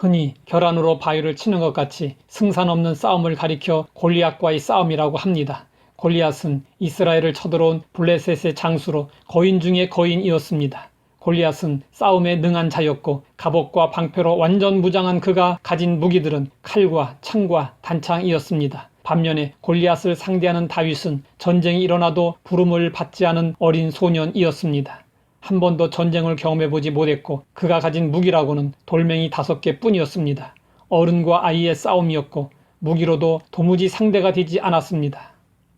흔히 결안으로 바위를 치는 것 같이 승산 없는 싸움을 가리켜 골리앗과의 싸움이라고 합니다. 골리앗은 이스라엘을 쳐들어온 블레셋의 장수로 거인 중의 거인이었습니다. 골리앗은 싸움에 능한 자였고 갑옷과 방패로 완전 무장한 그가 가진 무기들은 칼과 창과 단창이었습니다. 반면에 골리앗을 상대하는 다윗은 전쟁이 일어나도 부름을 받지 않은 어린 소년이었습니다. 한 번도 전쟁을 경험해보지 못했고 그가 가진 무기라고는 돌멩이 5개 뿐이었습니다. 어른과 아이의 싸움이었고 무기로도 도무지 상대가 되지 않았습니다.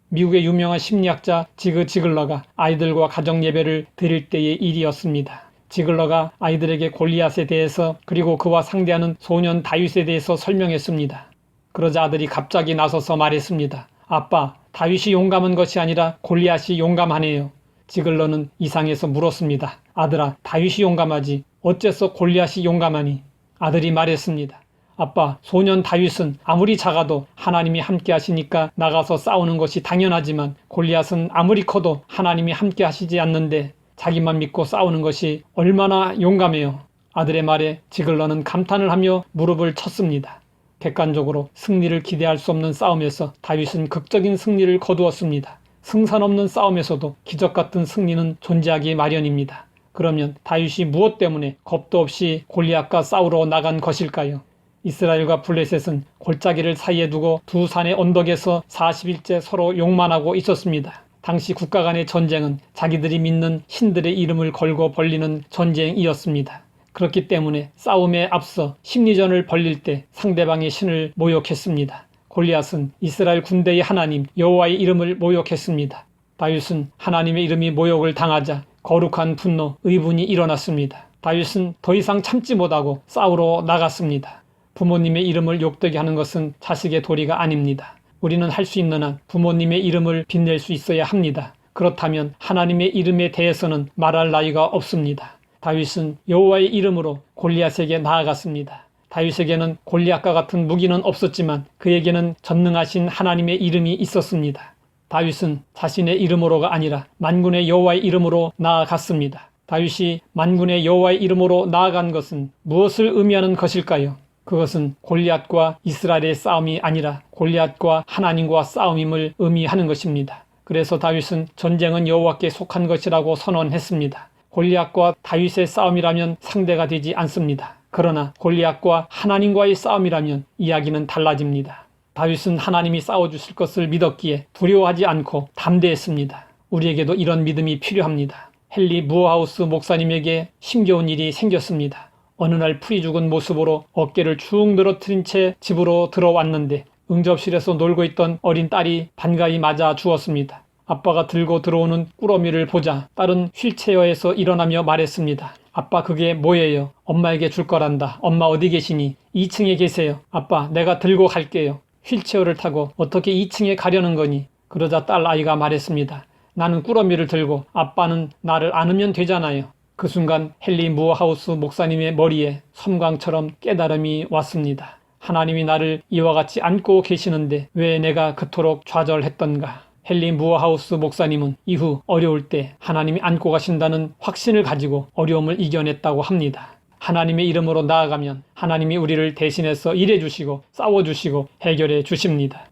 미국의 유명한 심리학자 지그 지글러가 아이들과 가정 예배를 드릴 때의 일이었습니다. 지글러가 아이들에게 골리앗에 대해서 그리고 그와 상대하는 소년 다윗에 대해서 설명했습니다. 그러자 아들이 갑자기 나서서 말했습니다. 아빠, 다윗이 용감한 것이 아니라 골리앗이 용감하네요. 지글러는 이상해서 물었습니다. 아들아, 다윗이 용감하지 어째서 골리앗이 용감하니? 아들이 말했습니다. 아빠, 소년 다윗은 아무리 작아도 하나님이 함께 하시니까 나가서 싸우는 것이 당연하지만 골리앗은 아무리 커도 하나님이 함께 하시지 않는데 자기만 믿고 싸우는 것이 얼마나 용감해요. 아들의 말에 지글러는 감탄을 하며 무릎을 쳤습니다. 객관적으로 승리를 기대할 수 없는 싸움에서 다윗은 극적인 승리를 거두었습니다. 승산 없는 싸움에서도 기적 같은 승리는 존재하기 마련입니다. 그러면 다윗이 무엇 때문에 겁도 없이 골리앗과 싸우러 나간 것일까요? 이스라엘과 블레셋은 골짜기를 사이에 두고 두 산의 언덕에서 40일째 서로 욕만 하고 있었습니다. 당시 국가 간의 전쟁은 자기들이 믿는 신들의 이름을 걸고 벌리는 전쟁이었습니다. 그렇기 때문에 싸움에 앞서 심리전을 벌릴 때 상대방의 신을 모욕했습니다. 골리앗은 이스라엘 군대의 하나님 여호와의 이름을 모욕했습니다. 다윗은 하나님의 이름이 모욕을 당하자 거룩한 분노, 의분이 일어났습니다. 다윗은 더 이상 참지 못하고 싸우러 나갔습니다. 부모님의 이름을 욕되게 하는 것은 자식의 도리가 아닙니다. 우리는 할 수 있는 한 부모님의 이름을 빛낼 수 있어야 합니다. 그렇다면 하나님의 이름에 대해서는 말할 나위가 없습니다. 다윗은 여호와의 이름으로 골리앗에게 나아갔습니다. 다윗에게는 골리앗과 같은 무기는 없었지만 그에게는 전능하신 하나님의 이름이 있었습니다. 다윗은 자신의 이름으로가 아니라 만군의 여호와의 이름으로 나아갔습니다. 다윗이 만군의 여호와의 이름으로 나아간 것은 무엇을 의미하는 것일까요? 그것은 골리앗과 이스라엘의 싸움이 아니라 골리앗과 하나님과 싸움임을 의미하는 것입니다. 그래서 다윗은 전쟁은 여호와께 속한 것이라고 선언했습니다. 골리앗과 다윗의 싸움이라면 상대가 되지 않습니다. 그러나 골리앗과 하나님과의 싸움이라면 이야기는 달라집니다. 다윗은 하나님이 싸워주실 것을 믿었기에 두려워하지 않고 담대했습니다. 우리에게도 이런 믿음이 필요합니다. 헨리 무어하우스 목사님에게 힘겨운 일이 생겼습니다. 어느 날 풀이 죽은 모습으로 어깨를 축 늘어뜨린 채 집으로 들어왔는데 응접실에서 놀고 있던 어린 딸이 반가이 맞아 주었습니다. 아빠가 들고 들어오는 꾸러미를 보자 딸은 휠체어에서 일어나며 말했습니다. 아빠, 그게 뭐예요? 엄마에게 줄 거란다. 엄마 어디 계시니? 2층에 계세요. 아빠, 내가 들고 갈게요. 휠체어를 타고 어떻게 2층에 가려는 거니? 그러자 딸 아이가 말했습니다. 나는 꾸러미를 들고 아빠는 나를 안으면 되잖아요. 그 순간 헨리 무어하우스 목사님의 머리에 섬광처럼 깨달음이 왔습니다. 하나님이 나를 이와 같이 안고 계시는데 왜 내가 그토록 좌절했던가? 헨리 무어하우스 목사님은 이후 어려울 때 하나님이 안고 가신다는 확신을 가지고 어려움을 이겨냈다고 합니다. 하나님의 이름으로 나아가면 하나님이 우리를 대신해서 일해주시고 싸워주시고 해결해 주십니다.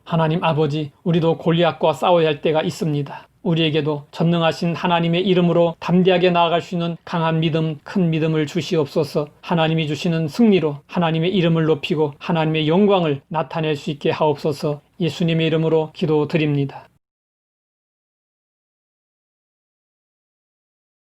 하나님 아버지, 우리도 골리앗과 싸워야 할 때가 있습니다. 우리에게도 전능하신 하나님의 이름으로 담대하게 나아갈 수 있는 강한 믿음, 큰 믿음을 주시옵소서. 하나님이 주시는 승리로 하나님의 이름을 높이고 하나님의 영광을 나타낼 수 있게 하옵소서. 예수님의 이름으로 기도드립니다.